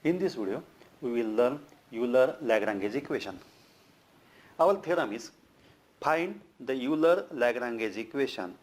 In this video, we will learn Euler Lagranges equation. Our theorem is find the Euler Lagranges equation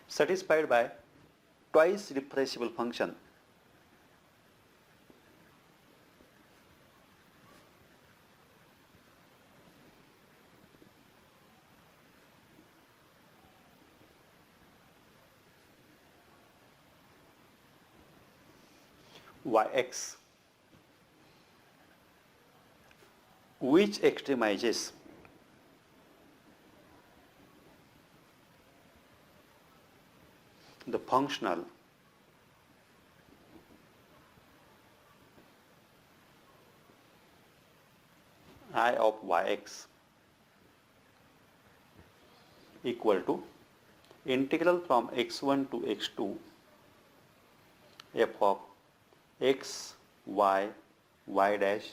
satisfied by twice differentiable function yx which extremizes the functional I of yx equal to integral from x1 to x2 f of x, y, y dash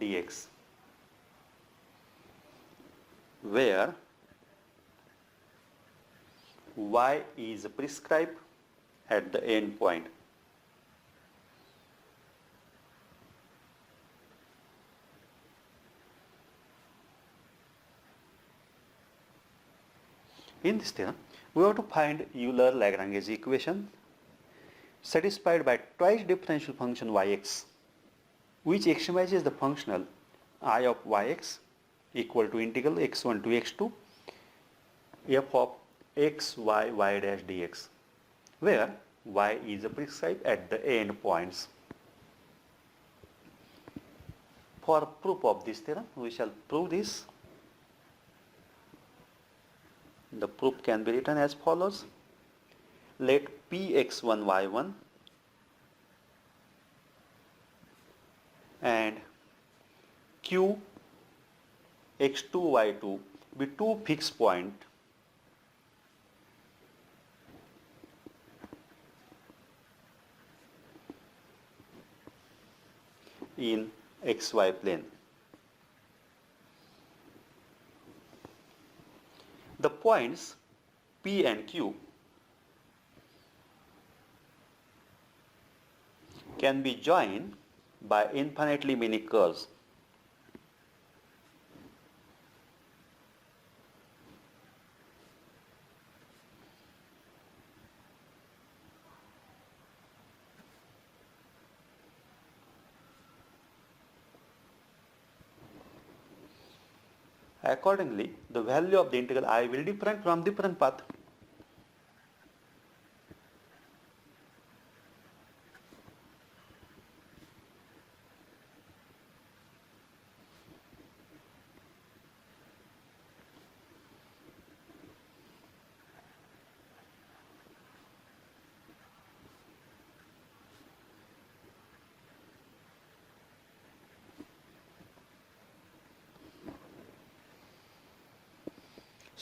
dx, where y is prescribed at the end point. In this theorem, we have to find Euler Lagranges equation satisfied by twice differential function yx, which extremizes the functional I of yx equal to integral x1 to x2 f of x, y, y dash dx, where y is prescribed at the end points. For proof of this theorem, we shall prove this. The proof can be written as follows. Let p x1 y1 and q x2 y2 be two fixed points in xy plane. The points P and Q can be joined by infinitely many curves. Accordingly, the value of the integral I will differ from different path.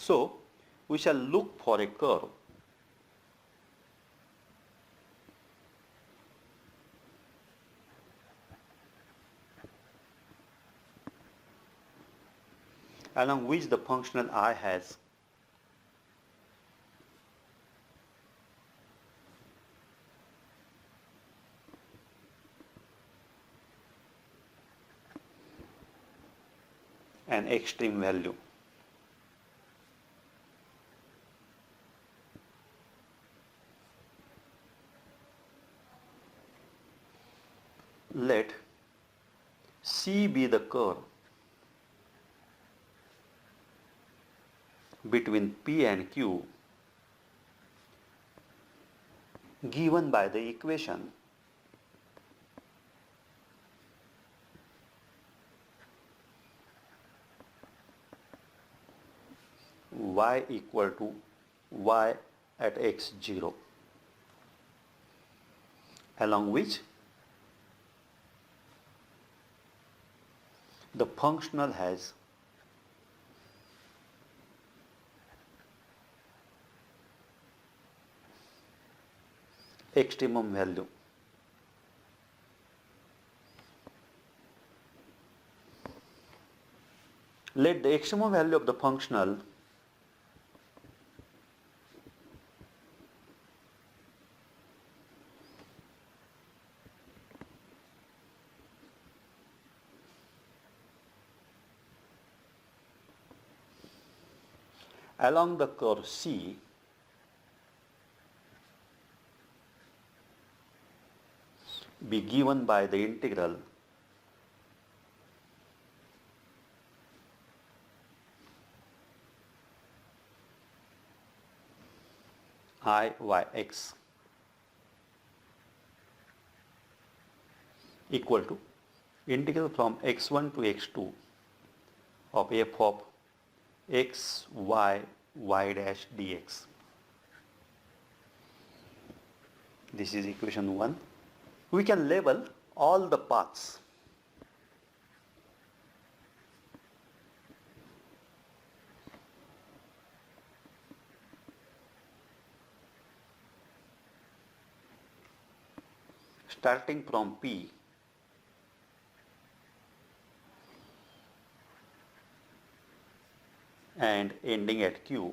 So, we shall look for a curve along which the functional I has an extreme value. Let C be the curve between P and Q given by the equation y equal to y at x0, along which the functional has extremum value. let the extremum value of the functional along the curve C be given by the integral I y x equal to integral from x1 to x2 of f of x y y dash dx. This is equation 1. We can label all the paths. Starting from P and ending at Q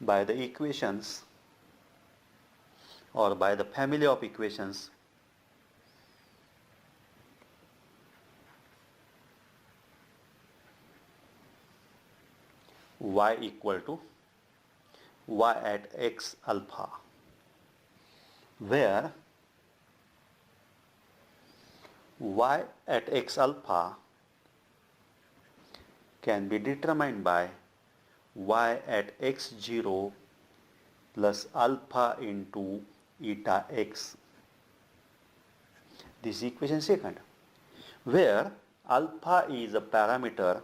by the equations or by the family of equations y equal to y at x alpha, where y at x alpha can be determined by y at x0 plus alpha into eta x. This is equation second, where alpha is a parameter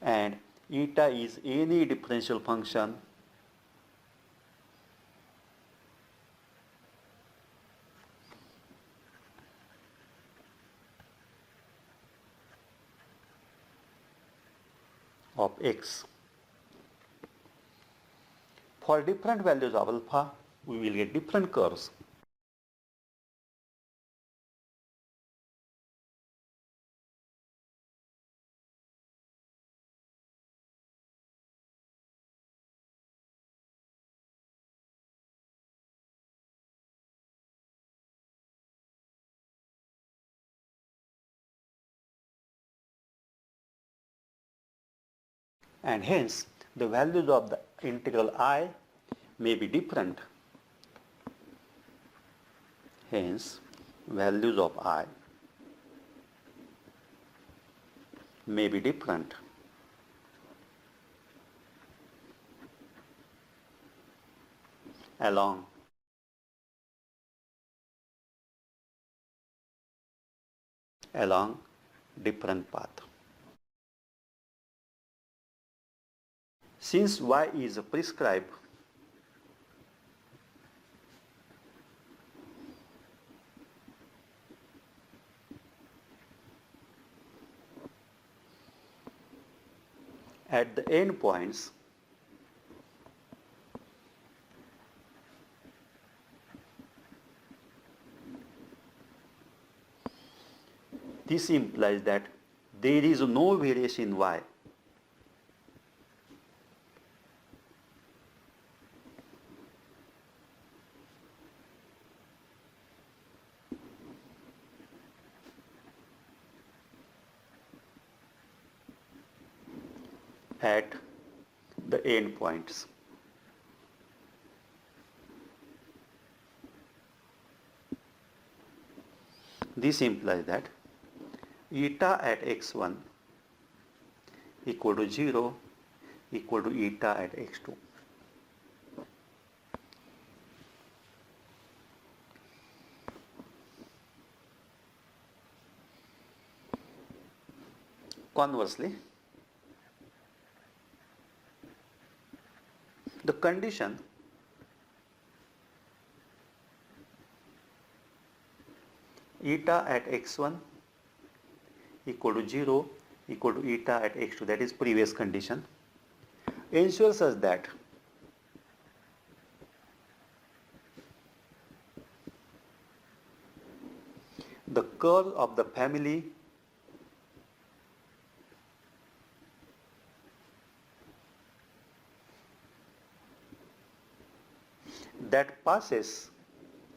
and eta is any differential function of x. For different values of alpha, we will get different curves. And hence the values of the integral I may be different. Hence values of I may be different. Along different path. Since y is prescribed at the end points, this implies that there is no variation in y. At the end points. This implies that eta at x1 equal to 0 equal to eta at x2. Conversely, the condition eta at x1 equal to 0 equal to eta at x2, that is previous condition, ensures us that the curve of the family that passes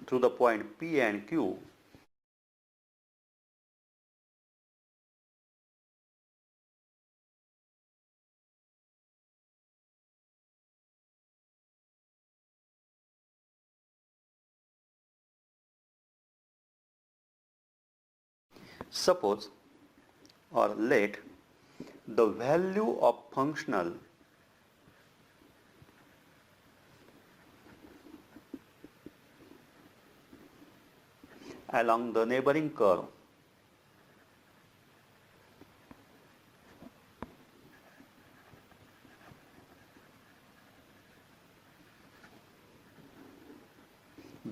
through the point P and Q suppose or let the value of functional along the neighboring curve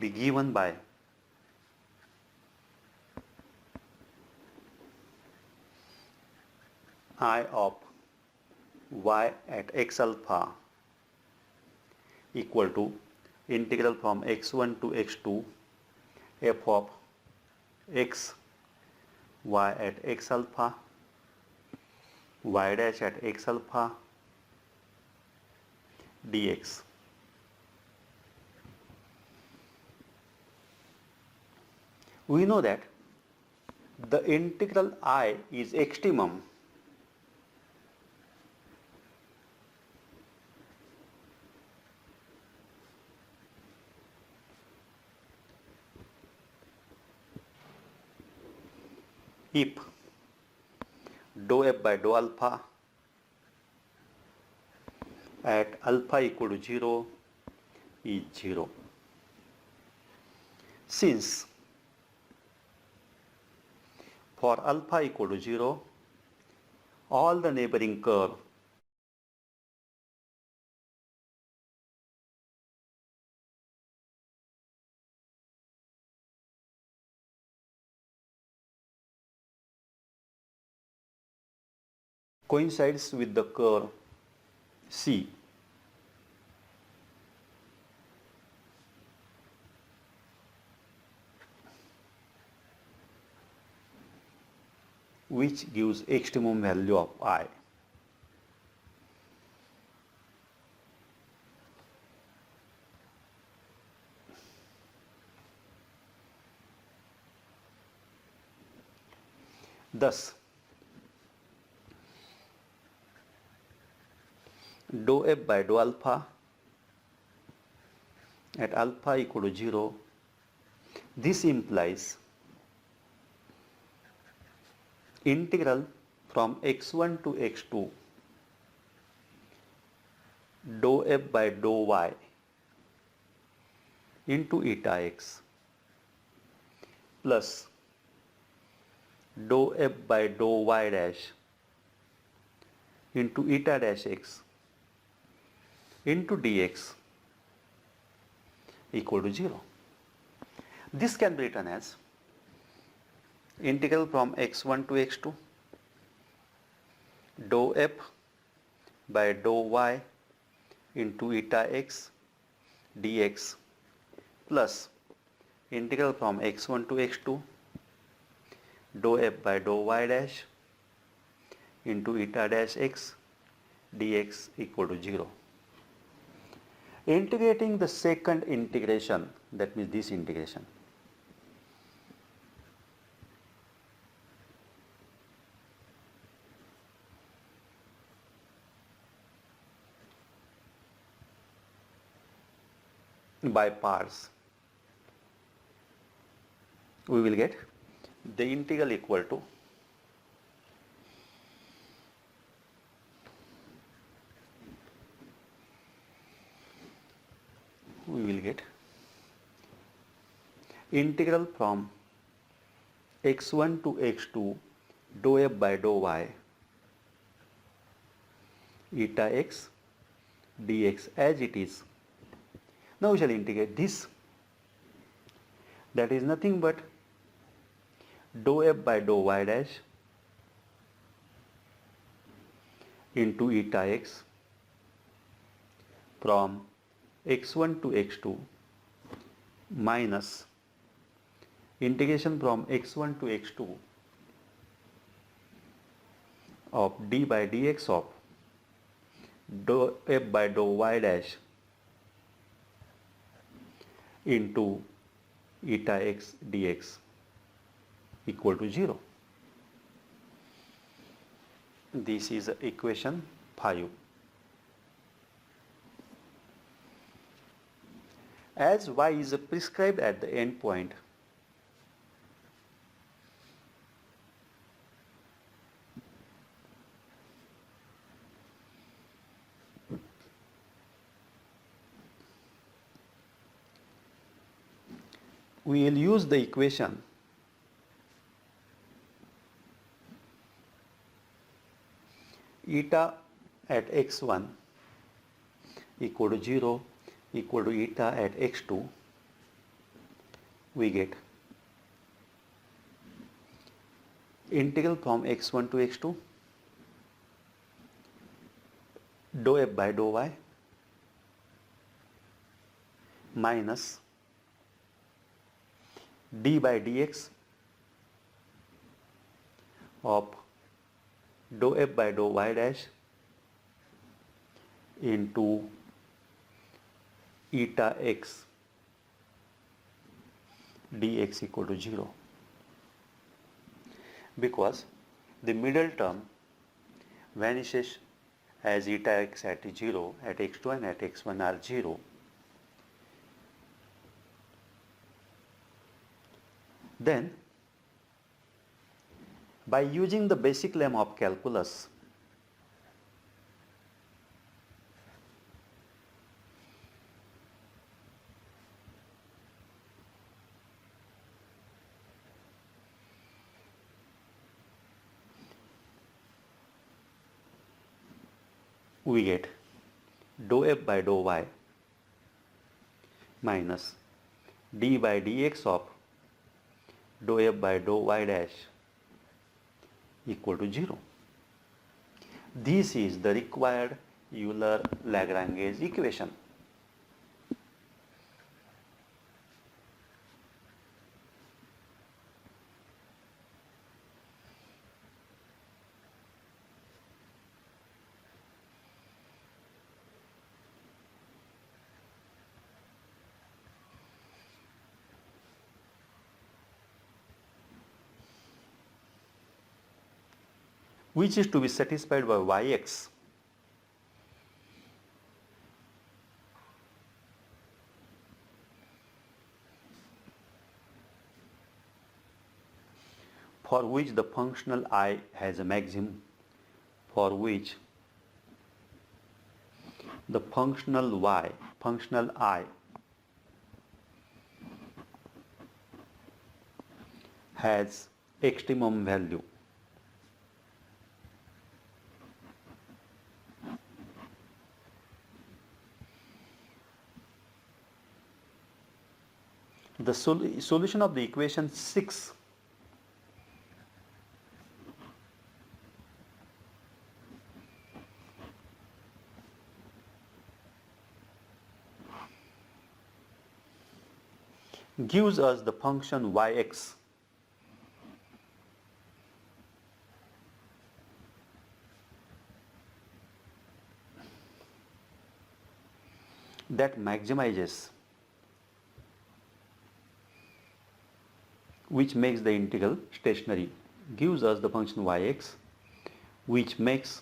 be given by I of y at x alpha equal to integral from x1 to x2 f of x y at x alpha y dash at x alpha dx. We know that the integral I is extremum if dou f by dou alpha at alpha equal to 0 is 0. Since for alpha equal to 0, all the neighboring curve coincides with the curve C, which gives extremum value of I. Thus, dou f by dou alpha at alpha equal to 0, this implies integral from x1 to x2 dou f by dou y into eta x plus dou f by dou y dash into eta dash x into dx equal to 0. This can be written as integral from x1 to x2 dou f by dou y into eta x dx plus integral from x1 to x2 dou f by dou y dash into eta dash x dx equal to 0. Integrating the second integration, that means this integration, by parts, we will get the integral equal to integral from x1 to x2 dou f by dou y eta x dx as it is. Now we shall integrate this, that is nothing but dou f by dou y dash into eta x from x1 to x2 minus integration from x1 to x2 of d by dx of dou f by dou y dash into eta x dx equal to 0. This is equation 5. As y is prescribed at the end point, we will use the equation eta at x1 equal to 0 equal to eta at x2. We get integral from x1 to x2 dou f by dou y minus d by dx of dou f by dou y dash into eta x dx equal to 0, because the middle term vanishes as eta x at 0 at x2 and at x1 are 0. Then by using the basic lemma of calculus, we get dou f by dou y minus d by dx of dou f by dou y dash equal to 0. This is the required Euler Lagranges equation. Which is to be satisfied by yx for which the functional I has a maximum, for which the functional I has extremum value. The solution of the equation 6 gives us the function yx that maximizes, which makes the integral stationary, gives us the function yx which makes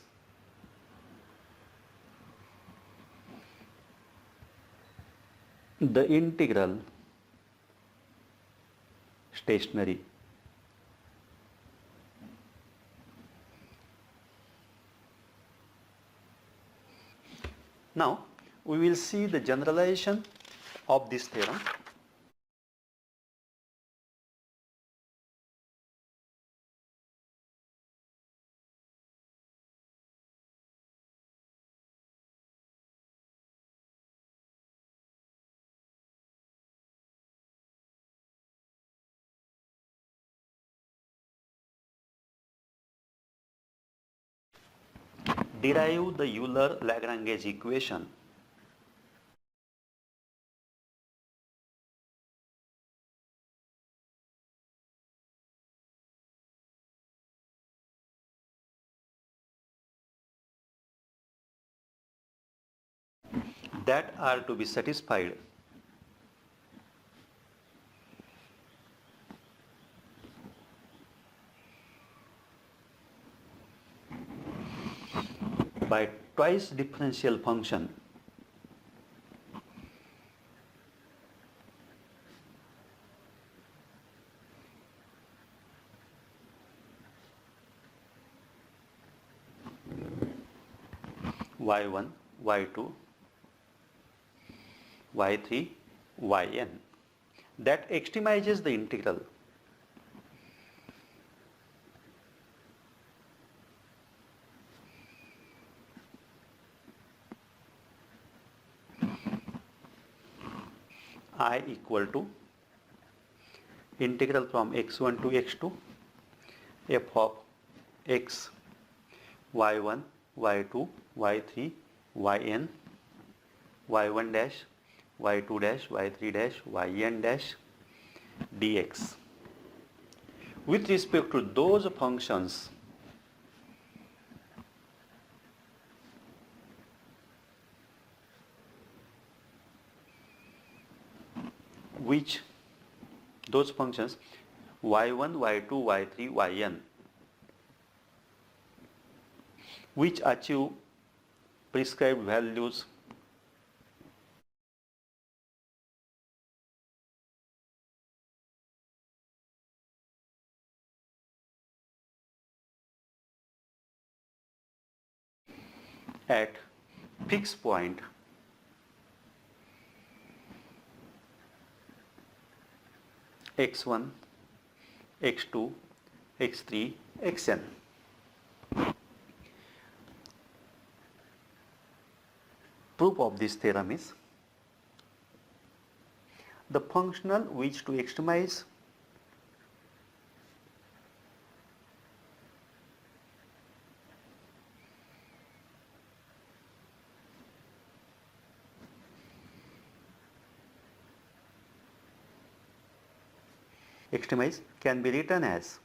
the integral stationary. Now we will see the generalization of this theorem. Derive the Euler Lagranges equation that are to be satisfied by twice differential function y1, y2, y3, yn that extremizes the integral I equal to integral from x1 to x2 f of x y1, y2, y3, yn, y1 dash, y2 dash, y3 dash, yn dash dx with respect to those functions which those functions y1, y2, y3, yn which achieve prescribed values at fixed point x1, x2, x3, xn. Proof of this theorem is the functional which to extremize can be written as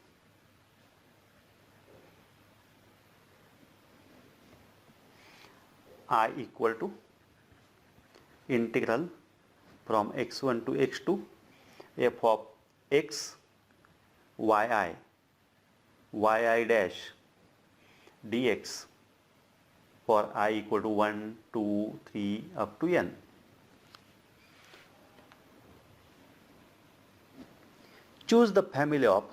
I equal to integral from x1 to x2 f of x yi dash dx for I equal to 1, 2, 3 up to n. Choose the family of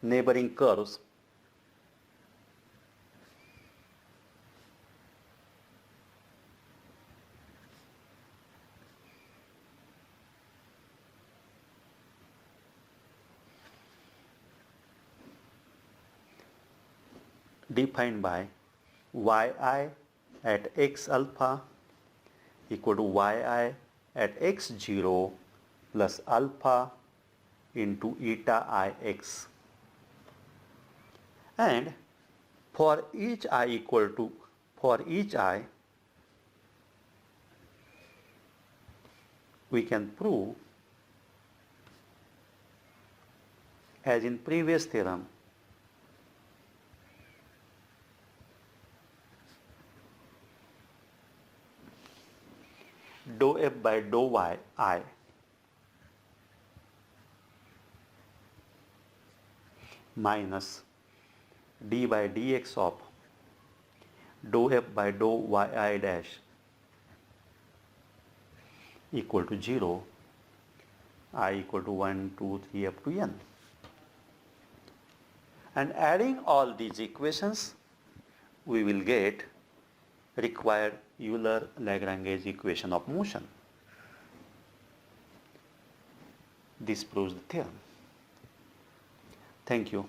neighboring curves defined by yi at x alpha equal to yi at x0 plus alpha into eta ix, and for each I we can prove as in previous theorem dou f by dou y I minus d by dx of dou f by dou yi dash equal to 0, I equal to 1, 2, 3 up to n. And adding all these equations, we will get required Euler Lagranges equation of motion. This proves the theorem. Thank you.